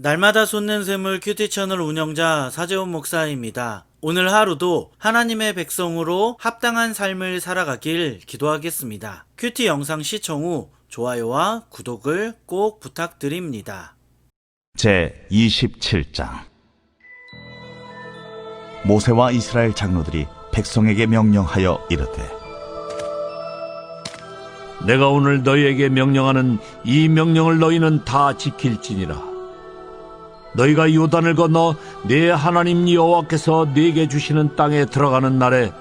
날마다 솟는 샘물 큐티 채널 운영자 사재훈 목사입니다. 오늘 하루도 하나님의 백성으로 합당한 삶을 살아가길 기도하겠습니다. 큐티 영상 시청 후 좋아요와 구독을 꼭 부탁드립니다. 제 27장. 모세와 이스라엘 장로들이 백성에게 명령하여 이르되, 내가 오늘 너희에게 명령하는 이 명령을 너희는 다 지킬지니라. 너희가 요단을 건너 내 하나님 여호와께서 네게 주시는 땅에 들어가는 날에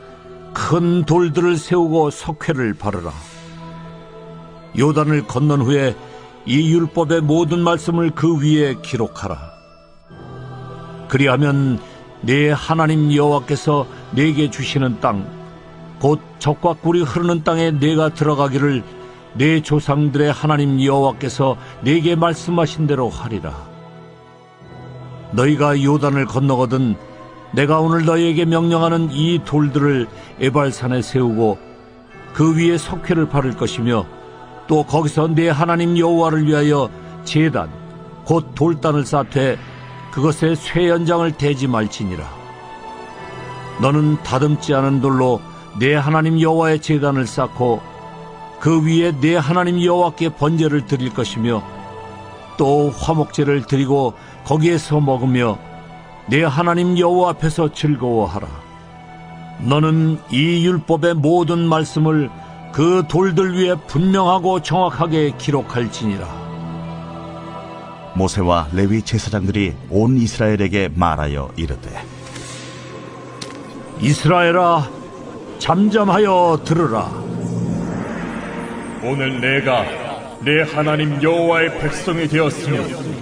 큰 돌들을 세우고 석회를 바르라. 요단을 건넌 후에 이 율법의 모든 말씀을 그 위에 기록하라. 그리하면 네 하나님 여호와께서 네게 주시는 땅, 곧 젖과 꿀이 흐르는 땅에 네가 들어가기를 네 조상들의 하나님 여호와께서 네게 말씀하신 대로 하리라. 너희가 요단을 건너거든 내가 오늘 너희에게 명령하는 이 돌들을 에발산에 세우고 그 위에 석회를 바를 것이며, 또 거기서 네 하나님 여호와를 위하여 제단 곧 돌단을 쌓되 그것에 쇠 연장을 대지 말지니라. 너는 다듬지 않은 돌로 네 하나님 여호와의 제단을 쌓고 그 위에 네 하나님 여호와께 번제를 드릴 것이며, 또 화목제를 드리고 거기에서 먹으며 네 하나님 여호와 앞에서 즐거워하라. 너는 이 율법의 모든 말씀을 그 돌들 위에 분명하고 정확하게 기록할지니라. 모세와 레위 제사장들이 온 이스라엘에게 말하여 이르되, 이스라엘아, 잠잠하여 들으라. 오늘 내가 내 하나님 여호와의 백성이 되었으며,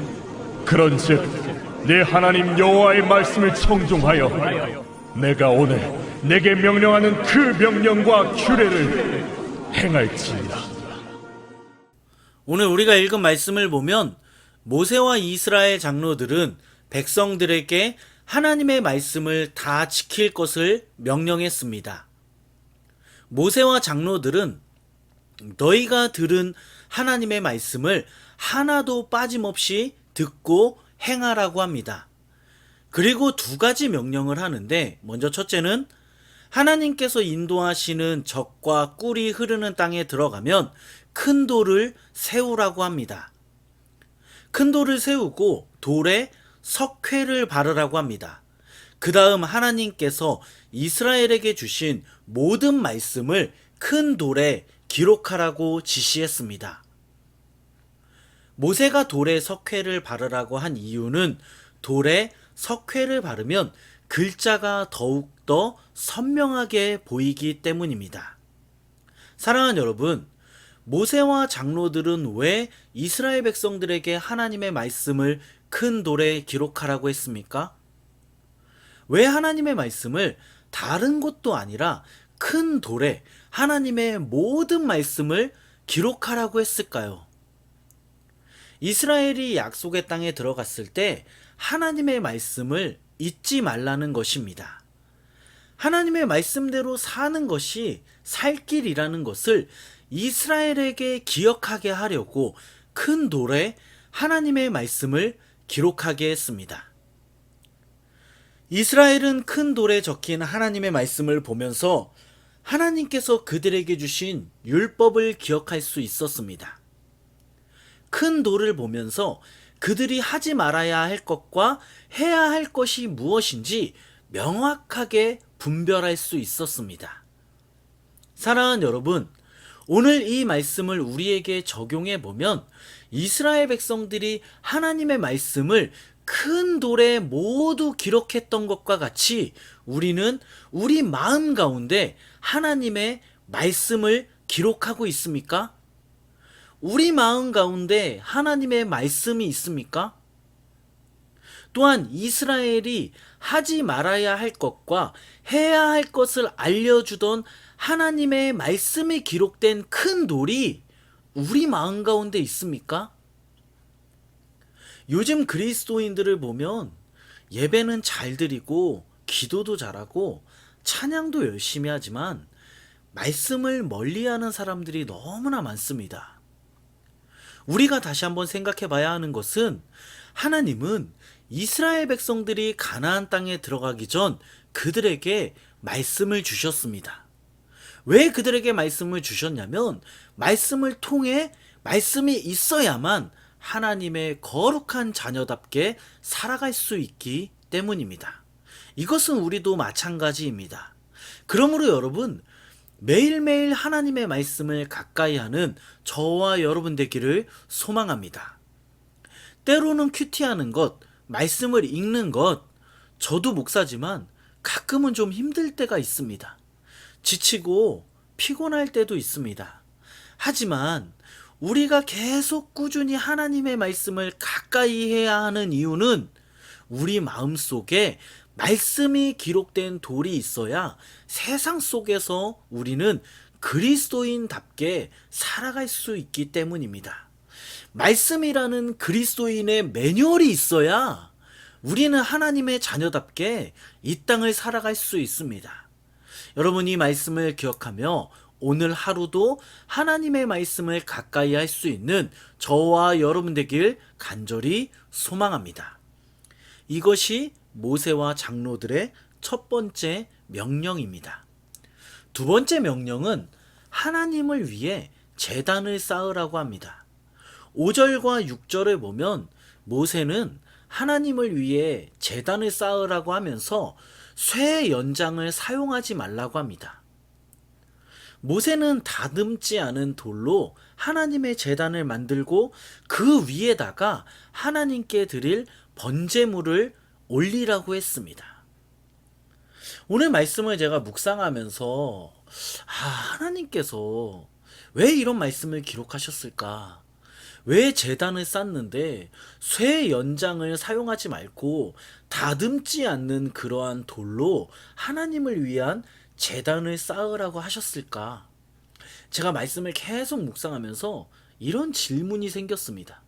그런즉 내 하나님 여호와의 말씀을 청종하여 내가 오늘 내게 명령하는 그 명령과 규례를 행할지니라. 오늘 우리가 읽은 말씀을 보면 모세와 이스라엘 장로들은 백성들에게 하나님의 말씀을 다 지킬 것을 명령했습니다. 모세와 장로들은 너희가 들은 하나님의 말씀을 하나도 빠짐없이 듣고 행하라고 합니다. 그리고 두 가지 명령을 하는데, 먼저 첫째는 하나님께서 인도하시는 젖과 꿀이 흐르는 땅에 들어가면 큰 돌을 세우라고 합니다. 큰 돌을 세우고 돌에 석회를 바르라고 합니다. 그 다음 하나님께서 이스라엘에게 주신 모든 말씀을 큰 돌에 기록하라고 지시했습니다. 모세가 돌에 석회를 바르라고 한 이유는 돌에 석회를 바르면 글자가 더욱더 선명하게 보이기 때문입니다. 사랑하는 여러분, 모세와 장로들은 왜 이스라엘 백성들에게 하나님의 말씀을 큰 돌에 기록하라고 했습니까? 왜 하나님의 말씀을 다른 곳도 아니라 큰 돌에 하나님의 모든 말씀을 기록하라고 했을까요? 이스라엘이 약속의 땅에 들어갔을 때 하나님의 말씀을 잊지 말라는 것입니다. 하나님의 말씀대로 사는 것이 살 길이라는 것을 이스라엘에게 기억하게 하려고 큰 돌에 하나님의 말씀을 기록하게 했습니다. 이스라엘은 큰 돌에 적힌 하나님의 말씀을 보면서 하나님께서 그들에게 주신 율법을 기억할 수 있었습니다. 큰 돌을 보면서 그들이 하지 말아야 할 것과 해야 할 것이 무엇인지 명확하게 분별할 수 있었습니다. 사랑하는 여러분, 오늘 이 말씀을 우리에게 적용해 보면 이스라엘 백성들이 하나님의 말씀을 큰 돌에 모두 기록했던 것과 같이 우리는 우리 마음 가운데 하나님의 말씀을 기록하고 있습니까? 우리 마음 가운데 하나님의 말씀이 있습니까? 또한 이스라엘이 하지 말아야 할 것과 해야 할 것을 알려주던 하나님의 말씀이 기록된 큰 돌이 우리 마음 가운데 있습니까? 요즘 그리스도인들을 보면 예배는 잘 드리고 기도도 잘하고 찬양도 열심히 하지만 말씀을 멀리하는 사람들이 너무나 많습니다. 우리가 다시 한번 생각해 봐야 하는 것은 하나님은 이스라엘 백성들이 가나안 땅에 들어가기 전 그들에게 말씀을 주셨습니다. 왜 그들에게 말씀을 주셨냐면 말씀을 통해 말씀이 있어야만 하나님의 거룩한 자녀답게 살아갈 수 있기 때문입니다. 이것은 우리도 마찬가지입니다. 그러므로 여러분, 매일매일 하나님의 말씀을 가까이 하는 저와 여러분 되기를 소망합니다. 때로는 큐티하는 것, 말씀을 읽는 것, 저도 목사지만 가끔은 좀 힘들 때가 있습니다. 지치고 피곤할 때도 있습니다. 하지만 우리가 계속 꾸준히 하나님의 말씀을 가까이 해야 하는 이유는 우리 마음속에 말씀이 기록된 돌이 있어야 세상 속에서 우리는 그리스도인답게 살아갈 수 있기 때문입니다. 말씀이라는 그리스도인의 매뉴얼이 있어야 우리는 하나님의 자녀답게 이 땅을 살아갈 수 있습니다. 여러분, 이 말씀을 기억하며 오늘 하루도 하나님의 말씀을 가까이 할 수 있는 저와 여러분 되길 간절히 소망합니다. 이것이 모세와 장로들의 첫 번째 명령입니다. 두 번째 명령은 하나님을 위해 제단을 쌓으라고 합니다. 5절과 6절을 보면 모세는 하나님을 위해 제단을 쌓으라고 하면서 쇠 연장을 사용하지 말라고 합니다. 모세는 다듬지 않은 돌로 하나님의 제단을 만들고 그 위에다가 하나님께 드릴 번제물을 올리라고 했습니다. 오늘 말씀을 제가 묵상하면서 하나님께서 왜 이런 말씀을 기록하셨을까? 왜 제단을 쌓는데 쇠 연장을 사용하지 말고 다듬지 않는 그러한 돌로 하나님을 위한 제단을 쌓으라고 하셨을까? 제가 말씀을 계속 묵상하면서 이런 질문이 생겼습니다.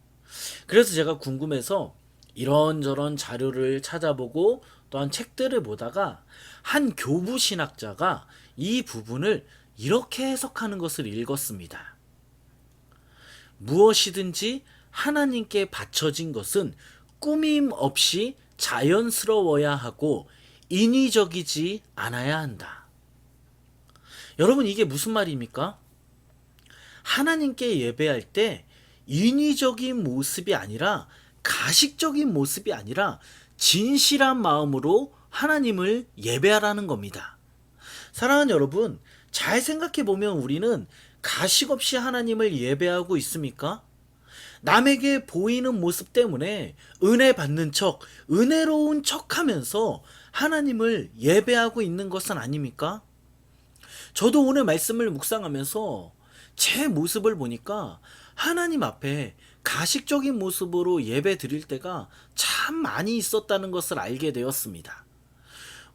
그래서 제가 궁금해서 이런저런 자료를 찾아보고 또한 책들을 보다가 한 교부 신학자가 이 부분을 이렇게 해석하는 것을 읽었습니다. 무엇이든지 하나님께 바쳐진 것은 꾸밈 없이 자연스러워야 하고 인위적이지 않아야 한다. 여러분, 이게 무슨 말입니까? 하나님께 예배할 때 인위적인 모습이 아니라 가식적인 모습이 아니라 진실한 마음으로 하나님을 예배하라는 겁니다. 사랑하는 여러분, 잘 생각해 보면 우리는 가식 없이 하나님을 예배하고 있습니까? 남에게 보이는 모습 때문에 은혜 받는 척, 은혜로운 척 하면서 하나님을 예배하고 있는 것은 아닙니까? 저도 오늘 말씀을 묵상하면서 제 모습을 보니까 하나님 앞에 가식적인 모습으로 예배 드릴 때가 참 많이 있었다는 것을 알게 되었습니다.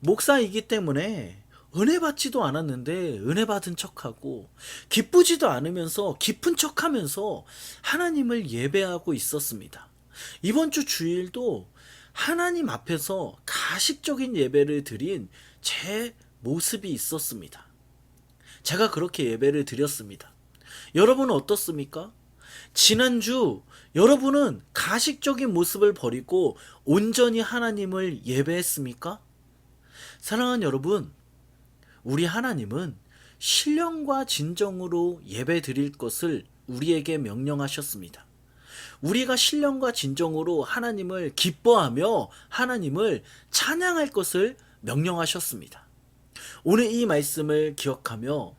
목사이기 때문에 은혜 받지도 않았는데 은혜 받은 척하고 기쁘지도 않으면서 기쁜 척하면서 하나님을 예배하고 있었습니다. 이번 주 주일도 하나님 앞에서 가식적인 예배를 드린 제 모습이 있었습니다. 제가 그렇게 예배를 드렸습니다. 여러분은 어떻습니까? 지난주 여러분은 가식적인 모습을 버리고 온전히 하나님을 예배했습니까? 사랑하는 여러분, 우리 하나님은 신령과 진정으로 예배 드릴 것을 우리에게 명령하셨습니다. 우리가 신령과 진정으로 하나님을 기뻐하며 하나님을 찬양할 것을 명령하셨습니다. 오늘 이 말씀을 기억하며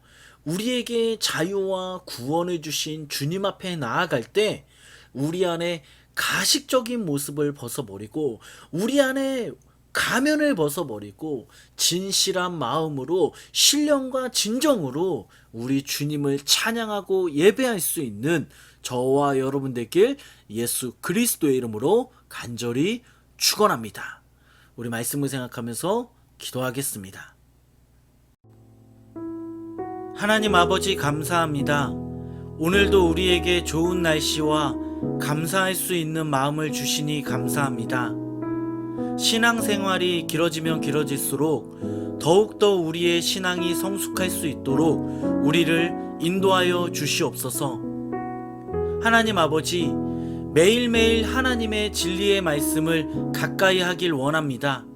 우리에게 자유와 구원을 주신 주님 앞에 나아갈 때 우리 안에 가식적인 모습을 벗어버리고 우리 안에 가면을 벗어버리고 진실한 마음으로 신령과 진정으로 우리 주님을 찬양하고 예배할 수 있는 저와 여러분 되길 예수 그리스도의 이름으로 간절히 축원합니다. 우리 말씀을 생각하면서 기도하겠습니다. 하나님 아버지, 감사합니다. 오늘도 우리에게 좋은 날씨와 감사할 수 있는 마음을 주시니 감사합니다. 신앙생활이 길어지면 길어질수록 더욱더 우리의 신앙이 성숙할 수 있도록 우리를 인도하여 주시옵소서. 하나님 아버지, 매일매일 하나님의 진리의 말씀을 가까이 하길 원합니다.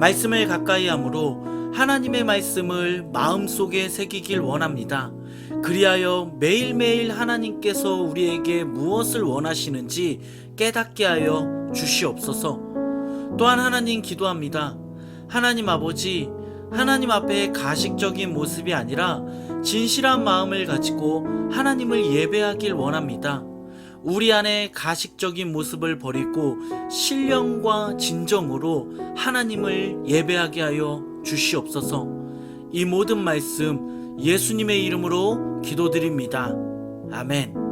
말씀을 가까이 함으로 하나님의 말씀을 마음속에 새기길 원합니다. 그리하여 매일매일 하나님께서 우리에게 무엇을 원하시는지 깨닫게 하여 주시옵소서. 또한 하나님 기도합니다. 하나님 아버지, 하나님 앞에 가식적인 모습이 아니라 진실한 마음을 가지고 하나님을 예배하길 원합니다. 우리 안에 가식적인 모습을 버리고 신령과 진정으로 하나님을 예배하게 하여 주시옵소서. 이 모든 말씀 예수님의 이름으로 기도드립니다. 아멘.